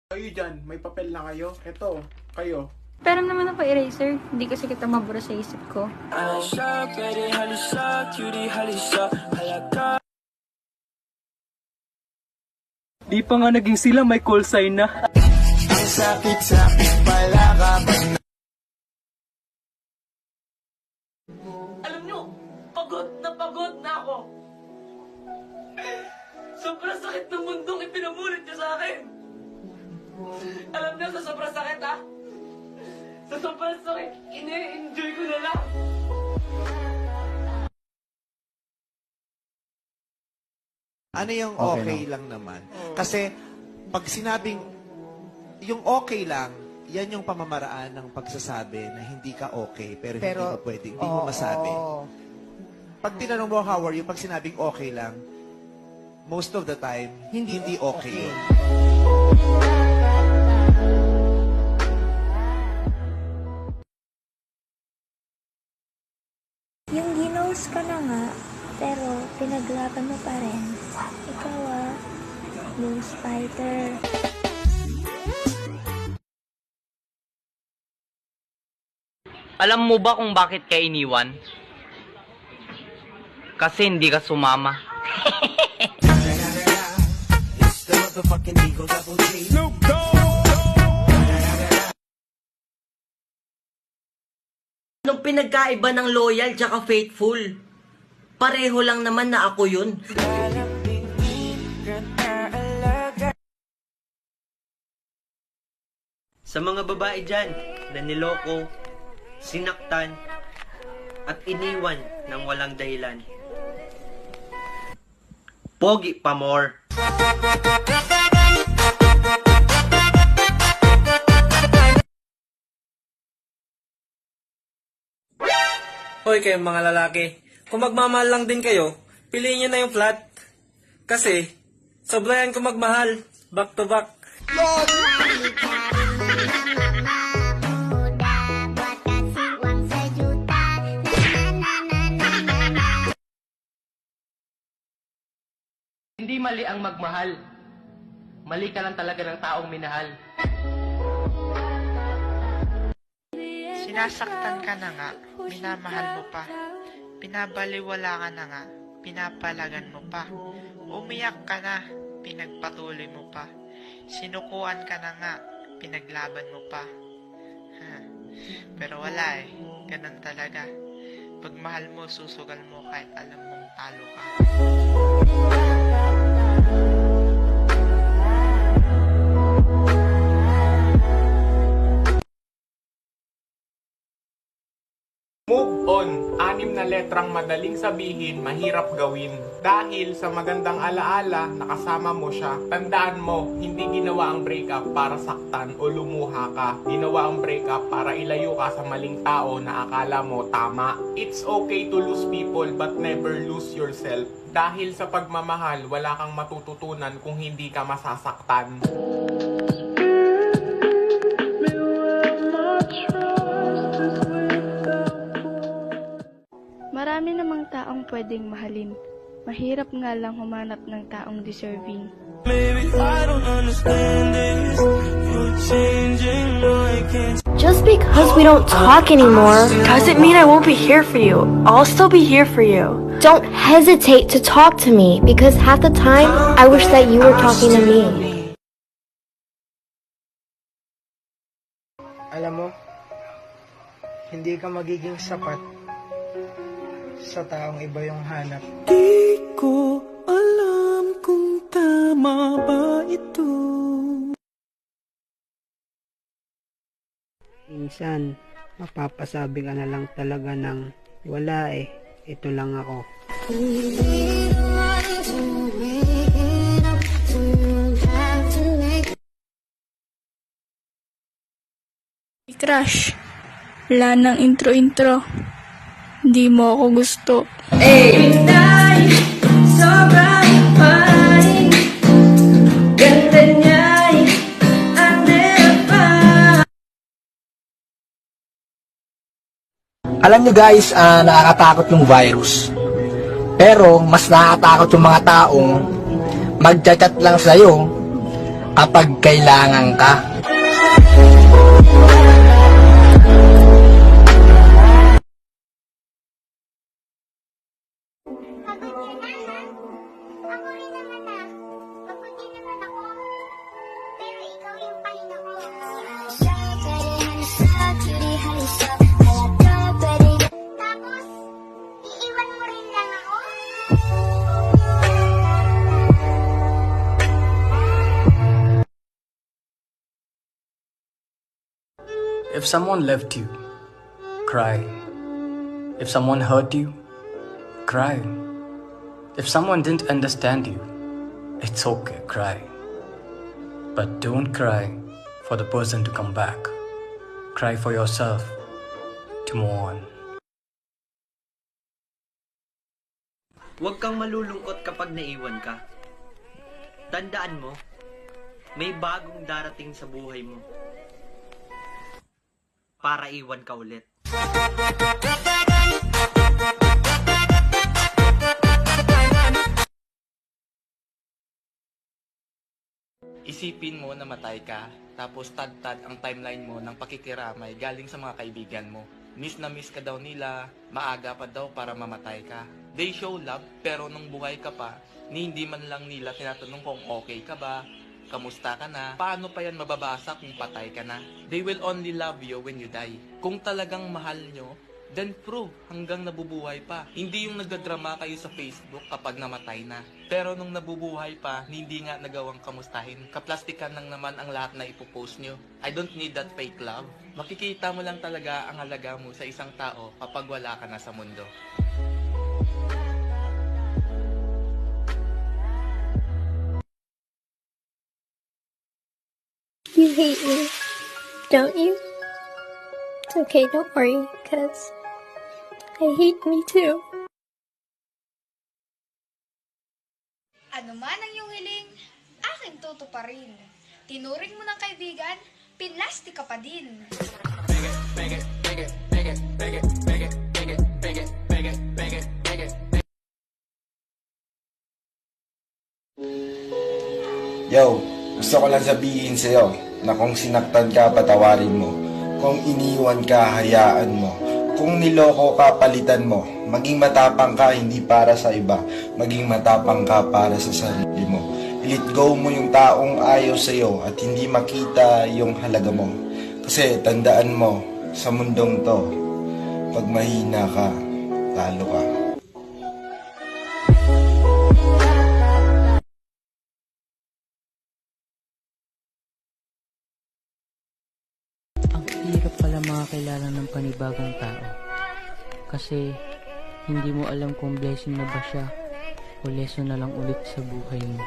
Kayo dyan, may papel na kayo? Eto, kayo. Pero naman ako eraser, hindi kasi kita mabura sa isip ko. Di pa nga naging sila, may call sign na. Ang sakit-sakit pala kapag Alam nyo, pagod na ako. Sobrang sakit ng mundong ipinamulit nyo sa akin. Alam nyo, sa sobrang sakit sa sobrang sakit, ini-enjoy ko na lang. Ano yung okay lang naman? Kasi pag sinabing yung okay lang, yan yung pamamaraan ng pagsasabi na hindi ka okay, pero hindi mo pwedeng, hindi mo masabi. Pag tinanong mo, how are you, pag sinabing okay lang, most of the time, hindi okay yun. Yung ginos ka na nga, pero pinaglaban mo pa rin. Ikaw loose fighter. Alam mo ba kung bakit ka iniwan? Kasi hindi ka sumama. Anong pinagkaiba ng loyal tsaka faithful? Pareho lang naman na ako yun. Sa mga babae dyan na niloko, sinaktan, at iniwan ng walang dahilan. Pogi pa more. Hoy kayong mga lalaki, kung magmamahal lang din kayo, piliin nyo na yung flat. Kasi, sobrayan ko magmahal, back to back. Hindi mali ang magmahal. Mali ka lang talaga ng taong minahal. Sinasaktan ka na nga, minamahal mo pa. Pinabaliwala ka na nga, pinapalagan mo pa. Umiyak ka na, pinagpatuloy mo pa. Sinukuan ka na nga, pinaglaban mo pa. Pero wala ganun talaga. Pag mahal mo, susugal mo kahit alam mong talo ka. Move on. 6 na letrang madaling sabihin, mahirap gawin. Dahil sa magandang alaala, nakasama mo siya. Tandaan mo, hindi ginawa ang breakup para saktan o lumuha ka. Ginawa ang breakup para ilayo ka sa maling tao na akala mo tama. It's okay to lose people but never lose yourself. Dahil sa pagmamahal, wala kang matututunan kung hindi ka masasaktan. Marami namang taong pwedeng mahalin. Mahirap nga lang humanap ng taong deserving. Just because we don't talk anymore doesn't mean I won't be here for you. I'll still be here for you. Don't hesitate to talk to me because half the time I wish that you were talking to me. Alam mo, hindi ka magiging sapat sa taong iba yung hanap. Di ko alam kung tama ba ito. Minsan, mapapasabi ka na lang talaga ng wala ito lang ako. Crush, wala nang intro-intro. Di mo ako gusto. Sobrang fine. Ganda niya'y Alam nyo guys, nakakatakot yung virus. Pero mas nakakatakot yung mga taong magchat-chat lang sa'yo kapag kailangan ka. If someone left you, cry. If someone hurt you, cry. If someone didn't understand you, it's okay, cry. But don't cry for the person to come back. Cry for yourself to move on. Huwag kang malulungkot kapag naiwan ka. Tandaan mo, may bagong darating sa buhay mo. Para iwan ka ulit. Isipin mo na matay ka, tapos tad-tad ang timeline mo ng pakikiramay galing sa mga kaibigan mo. Miss na miss ka daw nila, maaga pa daw para mamatay ka. They show love, pero nung buhay ka pa, hindi man lang nila tinatanong kung okay ka ba, kamusta ka na, paano pa yan mababasa kung patay ka na. They will only love you when you die. Kung talagang mahal nyo, then prove hanggang nabubuhay pa. Hindi yung nagdadrama kayo sa Facebook kapag namatay na. Pero nung nabubuhay pa, hindi nga nagawang kamustahin. Kaplastikan lang naman ang lahat na ipopost nyo. I don't need that fake love. Makikita mo lang talaga ang halaga mo sa isang tao kapag wala ka na sa mundo. You hate me, don't you? It's okay, don't worry, because I hate me too. Ano man ang iyong hiling, aking tutuparin. Tinuring mo ng kaibigan, pinlastik ka pa din. Yo, gusto ko lang sabihin sa'yo na kung sinaktan ka, patawarin mo. Kung iniwan ka, hayaan mo. Kung niloko ka, palitan mo. Maging matapang ka, hindi para sa iba. Maging matapang ka para sa sarili mo. I-let go mo yung taong ayaw sa'yo at hindi makita yung halaga mo. Kasi tandaan mo, sa mundong to, pag mahina ka, talo ka. Hirap pala makakilala ng panibagong tao. Kasi hindi mo alam kung blessing na ba siya o lesson na lang ulit sa buhay mo.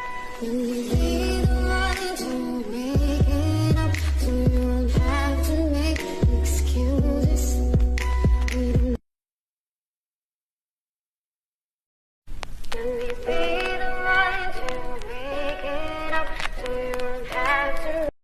Excuses.